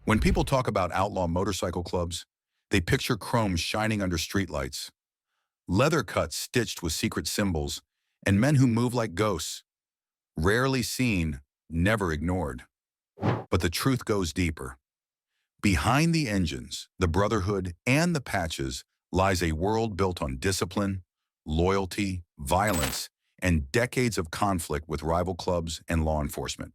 When people talk about outlaw motorcycle clubs, they picture chrome shining under streetlights, leather cuts stitched with secret symbols, and men who move like ghosts, rarely seen, never ignored. But the truth goes deeper. Behind the engines, the brotherhood, and the patches lies a world built on discipline, loyalty, violence, and decades of conflict with rival clubs and law enforcement.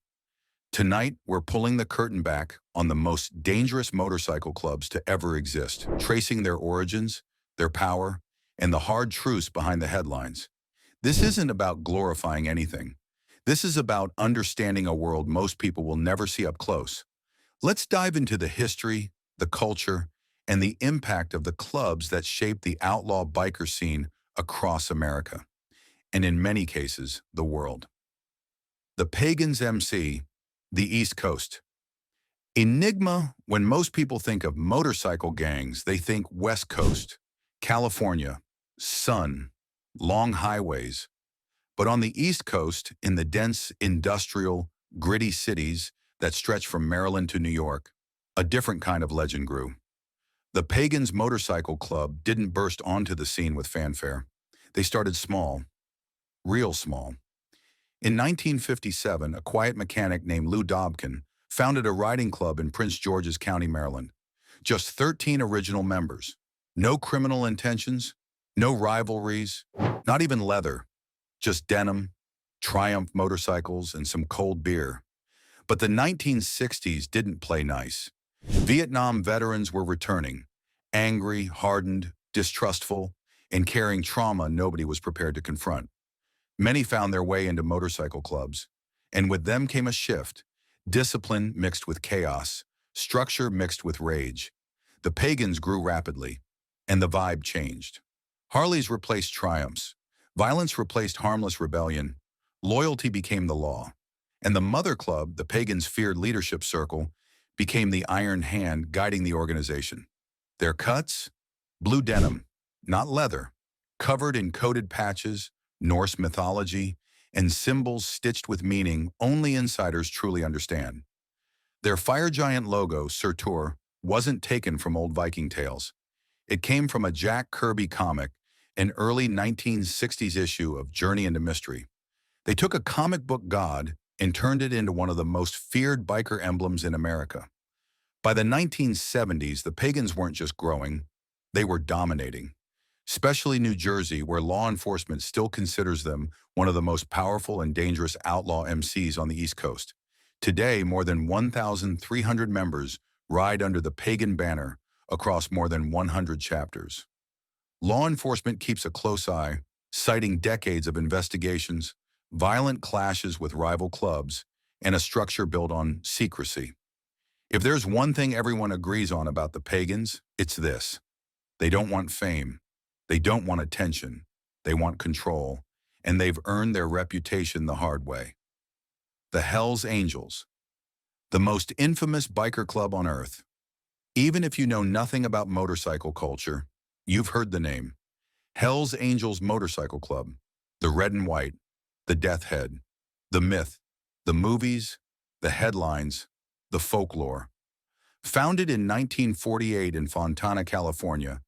Tonight, we're pulling the curtain back on the most dangerous motorcycle clubs to ever exist, tracing their origins, their power, and the hard truths behind the headlines. This isn't about glorifying anything. This is about understanding a world most people will never see up close. Let's dive into the history, the culture, and the impact of the clubs that shaped the outlaw biker scene across America, and in many cases, the world. The Pagans MC, the East Coast. Enigma, when most people think of motorcycle gangs, they think West Coast, California, sun, long highways. But on the East Coast, in the dense, industrial, gritty cities that stretch from Maryland to New York, a different kind of legend grew. The Pagans Motorcycle Club didn't burst onto the scene with fanfare. They started small, real small. In 1957, a quiet mechanic named Lou Dobkin founded a riding club in Prince George's County, Maryland. Just 13 original members. No criminal intentions, no rivalries, not even leather, just denim, Triumph motorcycles, and some cold beer. But the 1960s didn't play nice. Vietnam veterans were returning, angry, hardened, distrustful, and carrying trauma nobody was prepared to confront. Many found their way into motorcycle clubs, and with them came a shift, discipline mixed with chaos, structure mixed with rage. The Pagans grew rapidly, and the vibe changed. Harleys replaced Triumphs, violence replaced harmless rebellion, loyalty became the law, and the mother club, the Pagans' feared leadership circle, became the iron hand guiding the organization. Their cuts? Blue denim, not leather, covered in coded patches, Norse mythology, and symbols stitched with meaning only insiders truly understand. Their fire giant logo, Surtur, wasn't taken from old Viking tales. It came from a Jack Kirby comic, an early 1960s issue of Journey into Mystery. They took a comic book god and turned it into one of the most feared biker emblems in America. By the 1970s, the Pagans weren't just growing, they were dominating. Especially New Jersey, where law enforcement still considers them one of the most powerful and dangerous outlaw MCs on the East Coast. Today, more than 1,300 members ride under the Pagan banner across more than 100 chapters. Law enforcement keeps a close eye, citing decades of investigations, violent clashes with rival clubs, and a structure built on secrecy. If there's one thing everyone agrees on about the Pagans, it's this. They don't want fame. They don't want attention, they want control, and they've earned their reputation the hard way. The Hells Angels, the most infamous biker club on earth. Even if you know nothing about motorcycle culture, you've heard the name. Hells Angels Motorcycle Club, the red and white, the death head, the myth, the movies, the headlines, the folklore. Founded in 1948 in Fontana, California,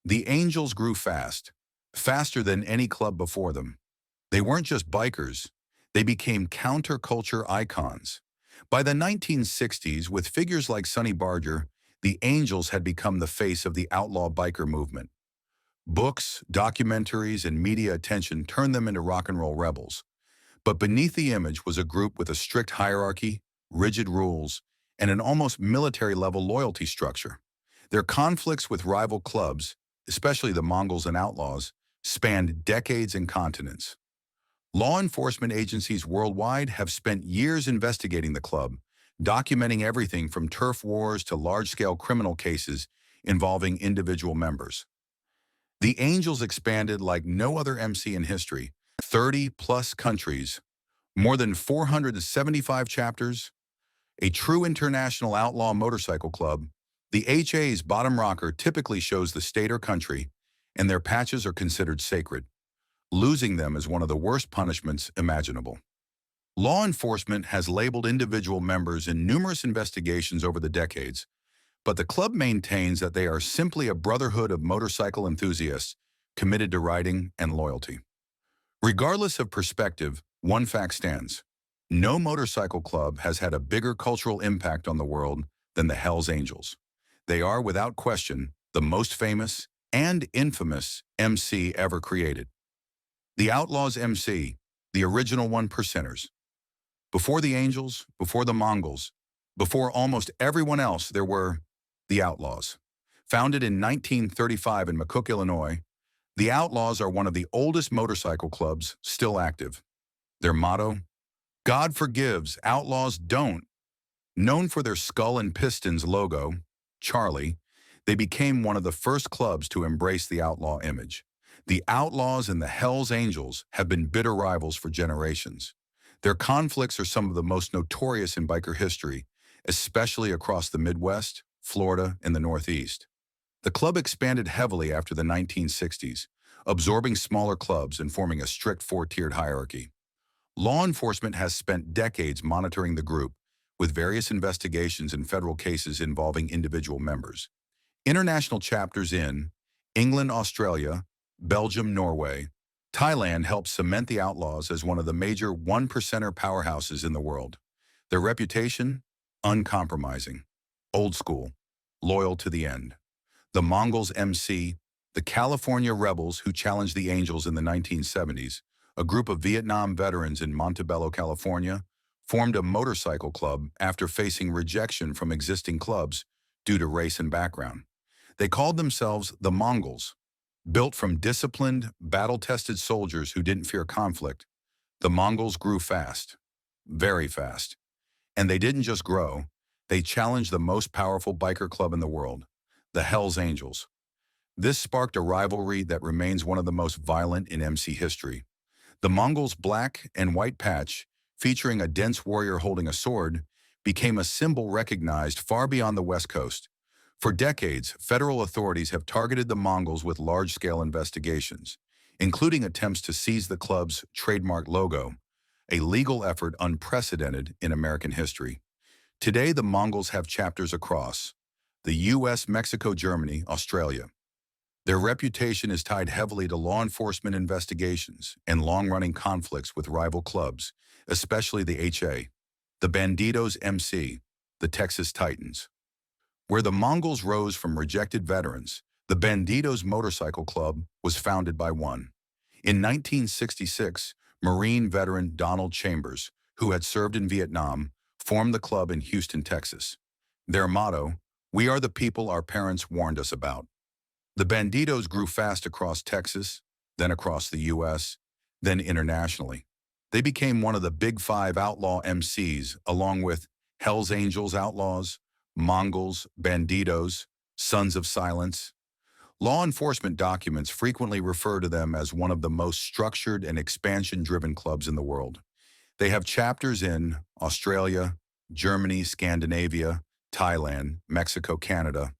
the Angels grew fast, faster than any club before them. They weren't just bikers, they became counterculture icons. By the 1960s, with figures like Sonny Barger, the Angels had become the face of the outlaw biker movement. Books, documentaries, and media attention turned them into rock and roll rebels. But beneath the image was a group with a strict hierarchy, rigid rules, and an almost military-level loyalty structure. Their conflicts with rival clubs, especially the Mongols and Outlaws, spanned decades and continents. Law enforcement agencies worldwide have spent years investigating the club, documenting everything from turf wars to large-scale criminal cases involving individual members. The Angels expanded like no other MC in history, 30-plus countries, more than 475 chapters, a true international outlaw motorcycle club. The HA's bottom rocker typically shows the state or country, and their patches are considered sacred. Losing them is one of the worst punishments imaginable. Law enforcement has labeled individual members in numerous investigations over the decades, but the club maintains that they are simply a brotherhood of motorcycle enthusiasts committed to riding and loyalty. Regardless of perspective, one fact stands. No motorcycle club has had a bigger cultural impact on the world than the Hells Angels. They are, without question, the most famous and infamous MC ever created. The Outlaws MC, the original one percenters. Before the Angels, before the Mongols, before almost everyone else, there were the Outlaws. Founded in 1935 in McCook, Illinois, the Outlaws are one of the oldest motorcycle clubs still active. Their motto, God forgives, outlaws don't. Known for their skull and pistons logo, Charlie, they became one of the first clubs to embrace the outlaw image. The Outlaws and the Hells Angels have been bitter rivals for generations. Their conflicts are some of the most notorious in biker history, especially across the Midwest, Florida, and the Northeast. The club expanded heavily after the 1960s, absorbing smaller clubs and forming a strict four-tiered hierarchy. Law enforcement has spent decades monitoring the group, with various investigations and federal cases involving individual members. International chapters in England, Australia, Belgium, Norway, Thailand helped cement the Outlaws as one of the major one-percenter powerhouses in the world. Their reputation? Uncompromising. Old school. Loyal to the end. The Mongols MC, the California rebels who challenged the Angels in the 1970s, a group of Vietnam veterans in Montebello, California, formed a motorcycle club after facing rejection from existing clubs due to race and background. They called themselves the Mongols. Built from disciplined, battle-tested soldiers who didn't fear conflict, the Mongols grew fast, very fast. And they didn't just grow, they challenged the most powerful biker club in the world, the Hells Angels. This sparked a rivalry that remains one of the most violent in MC history. The Mongols' black and white patch, featuring a dense warrior holding a sword, became a symbol recognized far beyond the West Coast. For decades, federal authorities have targeted the Mongols with large-scale investigations, including attempts to seize the club's trademark logo, a legal effort unprecedented in American history. Today, the Mongols have chapters across the US, Mexico, Germany, Australia. Their reputation is tied heavily to law enforcement investigations and long-running conflicts with rival clubs, especially the HA, the Bandidos MC, the Texas Titans. Where the Mongols rose from rejected veterans, the Bandidos Motorcycle Club was founded by one. In 1966, Marine veteran Donald Chambers, who had served in Vietnam, formed the club in Houston, Texas. Their motto, "We are the people our parents warned us about." The Bandidos grew fast across Texas, then across the US, then internationally. They became one of the big five outlaw MCs, along with Hells Angels Outlaws, Mongols, Bandidos, Sons of Silence. Law enforcement documents frequently refer to them as one of the most structured and expansion-driven clubs in the world. They have chapters in Australia, Germany, Scandinavia, Thailand, Mexico, Canada.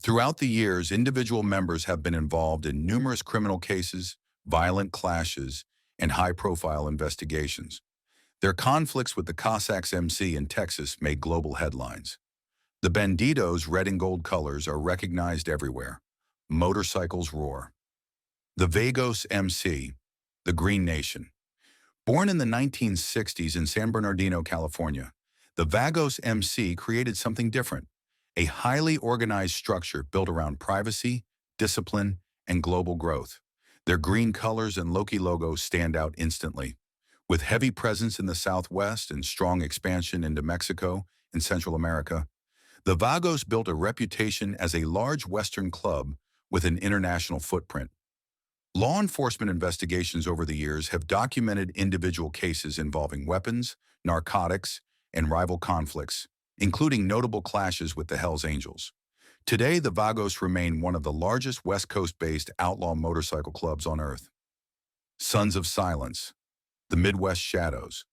Throughout the years, individual members have been involved in numerous criminal cases, violent clashes, and high-profile investigations. Their conflicts with the Cossacks MC in Texas made global headlines. The Bandidos' red and gold colors are recognized everywhere. Motorcycles roar. The Vagos MC, the Green Nation. Born in the 1960s in San Bernardino, California, the Vagos MC created something different, a highly organized structure built around privacy, discipline, and global growth. Their green colors and Loki logo stand out instantly. With heavy presence in the Southwest and strong expansion into Mexico and Central America, the Vagos built a reputation as a large Western club with an international footprint. Law enforcement investigations over the years have documented individual cases involving weapons, narcotics, and rival conflicts, including notable clashes with the Hells Angels. Today, the Vagos remain one of the largest West Coast-based outlaw motorcycle clubs on Earth. Sons of Silence, the Midwest Shadows.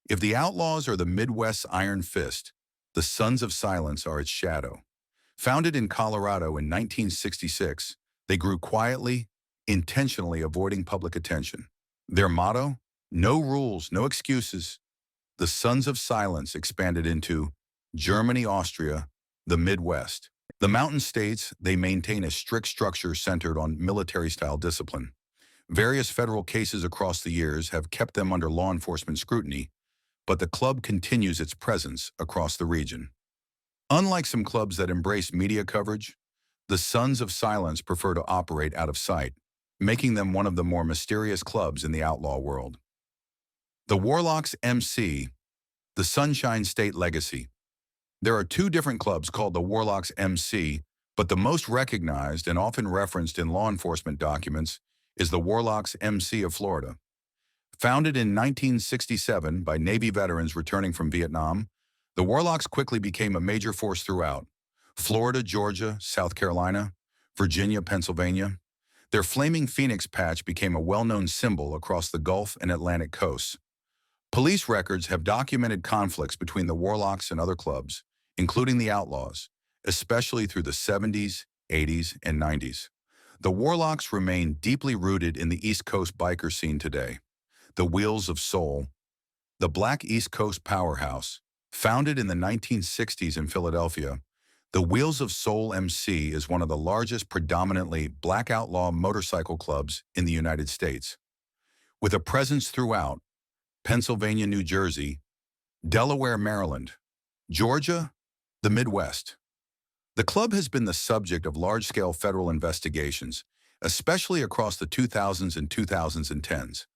If the Outlaws are the Midwest's iron fist, the Sons of Silence are its shadow. Founded in Colorado in 1966, they grew quietly, intentionally avoiding public attention. Their motto? No rules, no excuses. The Sons of Silence expanded into Germany, Austria, the Midwest. The mountain states, they maintain a strict structure centered on military-style discipline. Various federal cases across the years have kept them under law enforcement scrutiny, but the club continues its presence across the region. Unlike some clubs that embrace media coverage, the Sons of Silence prefer to operate out of sight, making them one of the more mysterious clubs in the outlaw world. The Warlocks MC, the Sunshine State Legacy. There are two different clubs called the Warlocks MC, but the most recognized and often referenced in law enforcement documents is the Warlocks MC of Florida. Founded in 1967 by Navy veterans returning from Vietnam, the Warlocks quickly became a major force throughout Florida, Georgia, South Carolina, Virginia, Pennsylvania. Their flaming phoenix patch became a well-known symbol across the Gulf and Atlantic coasts. Police records have documented conflicts between the Warlocks and other clubs, including the Outlaws, especially through the 70s, 80s, and 90s. The Warlocks remain deeply rooted in the East Coast biker scene today. The Wheels of Soul, the Black East Coast powerhouse, founded in the 1960s in Philadelphia, the Wheels of Soul MC is one of the largest predominantly black outlaw motorcycle clubs in the United States. With a presence throughout Pennsylvania, New Jersey, Delaware, Maryland, Georgia, the Midwest. The club has been the subject of large-scale federal investigations, especially across the 2000s and 2010s.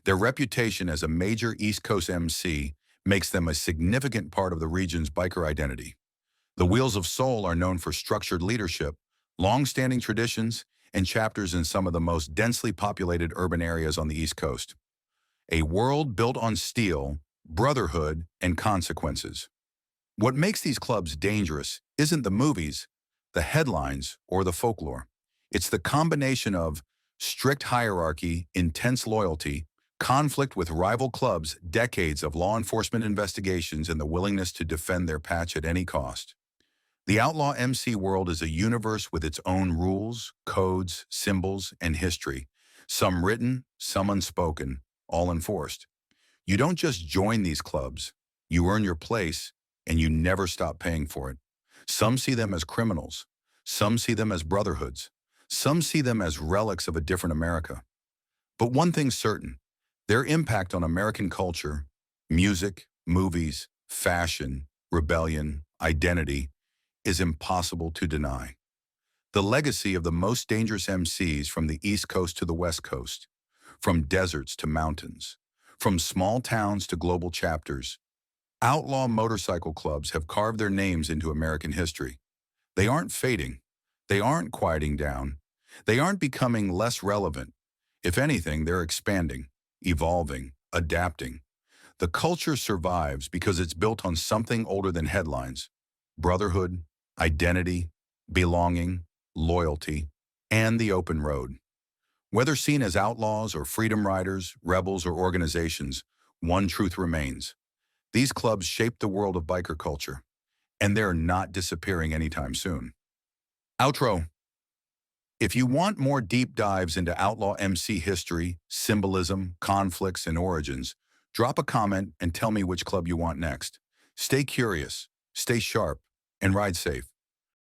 Their reputation as a major East Coast MC makes them a significant part of the region's biker identity. The Wheels of Soul are known for structured leadership, long-standing traditions, and chapters in some of the most densely populated urban areas on the East Coast. A world built on steel, brotherhood, and consequences. What makes these clubs dangerous isn't the movies, the headlines, or the folklore. It's the combination of strict hierarchy, intense loyalty, conflict with rival clubs, decades of law enforcement investigations, and the willingness to defend their patch at any cost. The outlaw MC world is a universe with its own rules, codes, symbols, and history, some written, some unspoken, all enforced. You don't just join these clubs, you earn your place, and you never stop paying for it. Some see them as criminals, some see them as brotherhoods, some see them as relics of a different America. But one thing's certain, their impact on American culture, music, movies, fashion, rebellion, identity, is impossible to deny. The legacy of the most dangerous MCs from the East Coast to the West Coast, from deserts to mountains, from small towns to global chapters, outlaw motorcycle clubs have carved their names into American history. They aren't fading. They aren't quieting down. They aren't becoming less relevant. If anything, they're expanding, evolving, adapting. The culture survives because it's built on something older than headlines: brotherhood, identity, belonging, loyalty, and the open road. Whether seen as outlaws or freedom riders, rebels or organizations, one truth remains. These clubs shape the world of biker culture, and they're not disappearing anytime soon. Outro. If you want more deep dives into outlaw MC history, symbolism, conflicts, and origins, drop a comment and tell me which club you want next. Stay curious, stay sharp, and ride safe.